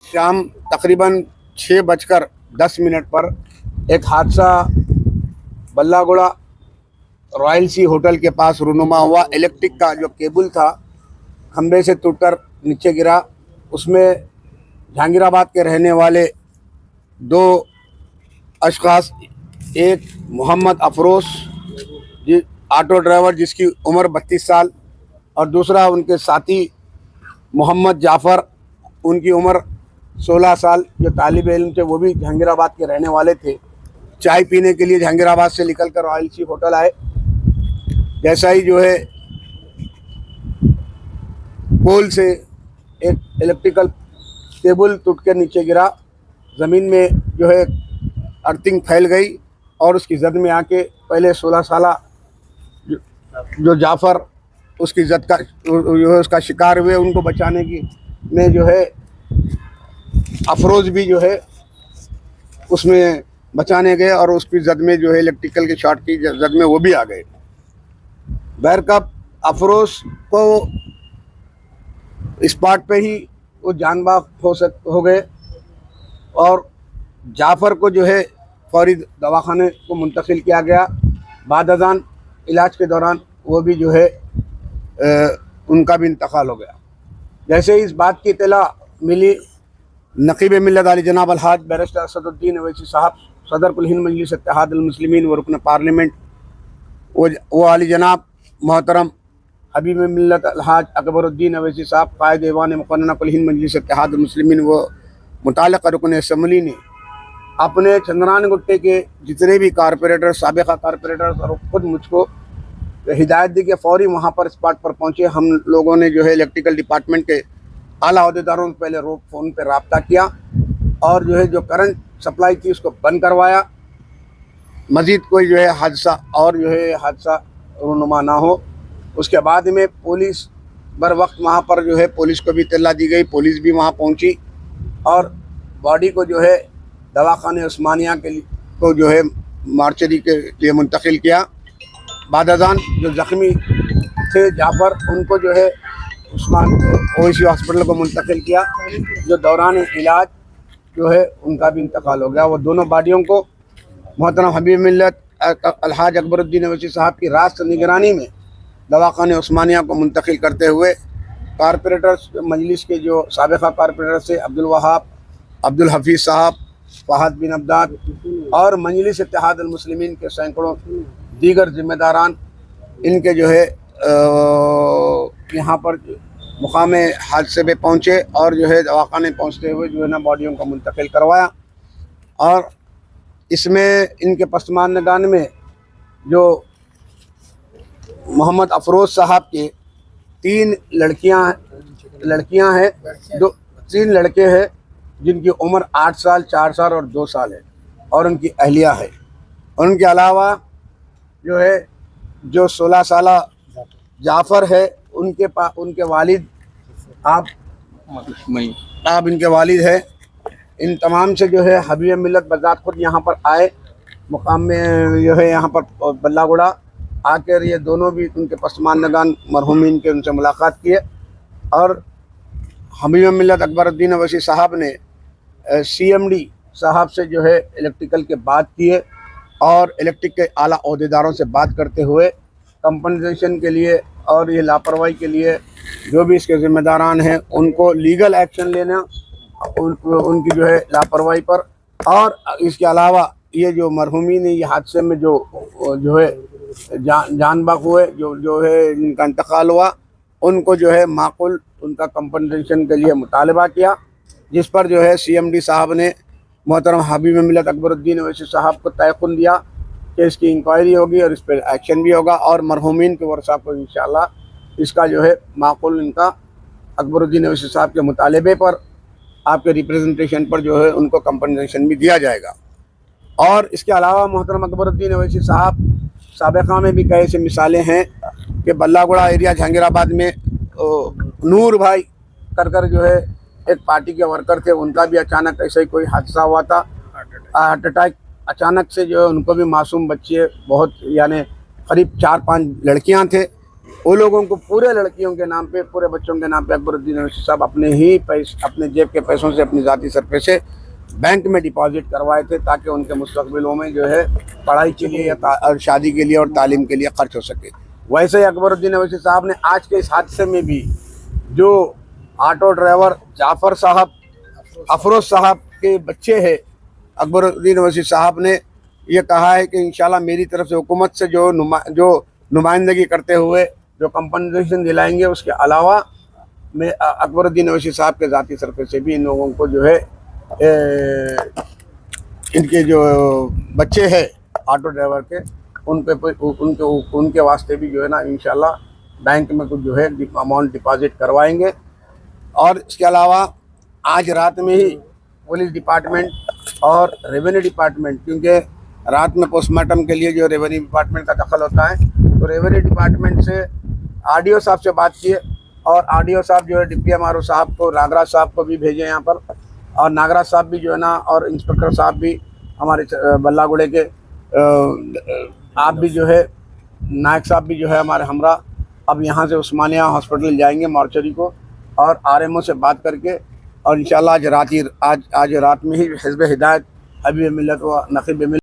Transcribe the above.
शाम तकरीबन 6:10 पर एक हादसा बल्लागुड़ा रॉयल सी होटल के पास रूनुमा हुआ। इलेक्ट्रिक का जो केबल था खंबे से टूटकर नीचे गिरा। उसमें जहांगीराबाद के रहने वाले दो अशखास, एक मोहम्मद अफरोज ऑटो ड्राइवर जिसकी उम्र 32 साल और दूसरा उनके साथी मोहम्मद जाफ़र उनकी उम्र 16 साल, जो तालिब इल्म थे, वो भी जहांगीराबाद के रहने वाले थे। चाय पीने के लिए जहांगीराबाद से निकलकर रॉयल सी होटल आए। जैसा ही जो है पोल से एक इलेक्ट्रिकल केबल टूट कर नीचे गिरा। ज़मीन में जो है अर्थिंग फैल गई और उसकी जद में आके पहले 16 साल जो जाफ़र उसकी जद का जो है उसका शिकार हुए, उनको बचाने की में जो है अफरोज भी जो है उसमें बचाने गए और उसकी जद में जो है इलेक्ट्रिकल के शॉर्ट की जद में वो भी आ गए। बहरकब अफरोज को स्पॉट पे ही वो जानबाग हो गए और जाफ़र को जो है फौरी दवाखाने को मुंतकिल किया गया। बाद अज़ान इलाज के दौरान वो भी जो है उनका भी इंतकाल हो गया। जैसे ही इस बात की इत्तला मिली, नक़ीब मिल्लत आली जनाब अलहाज बैरिस्टर असदुद्दीन अवैसी साहब, सदर कुल हिंद मजलिस इत्तेहाद अल मुस्लिमीन व रुकन पार्लियामेंट, वो आली जनाब मोहतरम हबीब मिल्लत अलहाज अकबरुद्दीन अवैसी साहब, कायद ऐवान मुक़न्नना कुल हिंद मजलिस इत्तेहाद अल मुस्लिमीन व मुताल्लिक़ रुकन असम्बली ने अपने चंद्रान गुट्टे के जितने भी कारपोरेटर, साबिक़ा कारपोरेटर और ख़ुद मुझको हिदायत दी कि फ़ौरी वहाँ पर स्पॉट पर पहुँचे। हम लोगों ने जो है इलेक्ट्रिकल डिपार्टमेंट के आला अहदेदारों से पहले फ़ोन पर रब्ता किया और जो है जो करंट सप्लाई थी उसको बंद करवाया। मज़ीद कोई जो है हादसा रूनुमा ना हो। उसके बाद में पुलिस बर वक्त वहाँ पर जो है पुलिस को भी इत्तला दी गई। पुलिस भी वहाँ पहुँची और बॉडी को जो है दवाखाने उस्मानिया के लिए को जो है मार्चरी के लिए मुंतकिल किया। बाद अज़ान जो ज़ख्मी थे जाफ़र, उनको जो है ओवैसी हॉस्पिटल को मुंतकिल किया, जो दौरान इलाज जो है उनका भी इंतकाल हो गया। वो दोनों बॉडियों को मोहतरम हबीब मिल्लत अलहाज अकबरुद्दीन अवैसी साहब की रास्त निगरानी में दवाखाने उस्मानिया को मुंतकिल करते हुए कारपोरेटर मजलिस के जो साबिक़ा कारपोरेटर से अब्दुल वहाब, अब्दुल हफीज़ साहब, फ़हद बिन अब्दाद और मजलिस इत्तेहाद अल मुस्लिमीन के सैकड़ों दीगर ज़िम्मेदारान, इनके जो है यहाँ पर मुकाम हादसे पे पहुँचे और जो है दवाखाने पहुँचते हुए जो है ना बॉडियों को मुंतकिल करवाया। और इसमें इनके पसमानदान में जो मोहम्मद अफरोज साहब के 3 लड़कियां हैं, 3 लड़के हैं जिनकी उम्र 8 साल, 4 साल और 2 साल है और उनकी अहलिया है। उनके अलावा जो है जो 16 साल जाफ़र है, उनके वालिद आप इनके वालिद है। इन तमाम से जो है हबीब मिल्लत बज़ात खुद यहाँ पर आए, मुकाम में जो है यहाँ पर बल्लागुड़ा आकर ये दोनों भी उनके पसमानदान मरहूमीन के उनसे मुलाकात किए और हबीब मिल्लत अकबरुद्दीन अवैसी साहब ने CMD साहब से जो है इलेक्ट्रिकल के बात किए और इलेक्ट्रिक के आला अहदेदारों से बात करते हुए कंपनसेशन के लिए और ये लापरवाही के लिए जो भी इसके ज़िम्मेदारान हैं उनको लीगल एक्शन लेना, उनकी जो है लापरवाही पर। और इसके अलावा ये जो मरहूमीन ये हादसे में जो है जान बाग हुए, जो है इनका इंतकाल हुआ, उनको जो है माकुल उनका कंपनसेशन के लिए मुतालबा किया, जिस पर जो है CMD साहब ने मोहतरम हबीब मिल्लत अकबरुद्दीन अवैसी साहब को तयक़ुन दिया कि इसकी इंक्वायरी होगी और इस पर एक्शन भी होगा और मरहूमीन के वर्सा को इंशाअल्लाह इसका जो है माकुल इनका अकबरुद्दीन अवैसी साहब के मुतालबे पर आपके रिप्रेजेंटेशन पर जो है उनको कंपनसेशन भी दिया जाएगा। और इसके अलावा मोहतरम अकबरुद्दीन अवैसी साहब साबिक़ा में भी कई ऐसी मिसालें हैं कि बल्लागुड़ा एरिया जहांगीराबाद में नूर भाई कर जो है एक पार्टी के वर्कर थे, उनका भी अचानक ऐसा ही कोई हादसा हुआ था, हार्ट अटैक अचानक से जो है उनको भी मासूम बच्चे बहुत यानी करीब 4-5 लड़कियां थे वो लोगों को पूरे लड़कियों के नाम पे, पूरे बच्चों के नाम पे अकबरुद्दीन अवैसी साहब अपने जेब के पैसों से, अपनी ज़ाती सरपे से बैंक में डिपॉजिट करवाए थे, ताकि उनके मुस्तकबिलों में जो है पढ़ाई के लिए और शादी के लिए और तालीम के लिए खर्च हो सके। वैसे ही अकबरुद्दीन अवैसी साहब ने आज के इस हादसे में भी जो ऑटो ड्राइवर जाफ़र साहब, अफरोज़ साहब के बच्चे हैं, अकबरुद्दीन अवैसी साहब ने ये कहा है कि इंशाल्लाह मेरी तरफ से हुकूमत से जो नुमाइंदगी करते हुए जो कंपनसेशन दिलाएंगे, उसके अलावा मैं अकबरुद्दीन अवैसी साहब के ज़ाती सरफे से भी इन लोगों को जो है इनके जो बच्चे हैं ऑटो ड्राइवर के, उनके वास्ते भी जो है ना इंशाल्लाह बैंक में कुछ जो है अमाउंट डिपॉजिट करवाएंगे। और इसके अलावा आज रात में ही पुलिस डिपार्टमेंट और रेवेन्यू डिपार्टमेंट, क्योंकि रात में पोस्टमार्टम के लिए जो रेवेन्यू डिपार्टमेंट का दखल होता है, तो रेवेन्यू डिपार्टमेंट से आरडीओ साहब से बात किए, और आरडीओ साहब जो है डिप्टी एमआरओ साहब को, नागराज साहब को भी भेजे यहाँ पर, और नागराज साहब भी जो है ना, और इंस्पेक्टर साहब भी हमारे बल्लागुड़े के, आप भी जो है, नायक साहब भी जो है हमारे हमरा, अब यहाँ से उस्मानिया हॉस्पिटल जाएंगे मॉर्चरी को, और आरएमओ से बात करके, और इंशाल्लाह आज रात में ही हिज़्ब हिदायत, हबीब मिल्लत व नक़ीब मिल्लत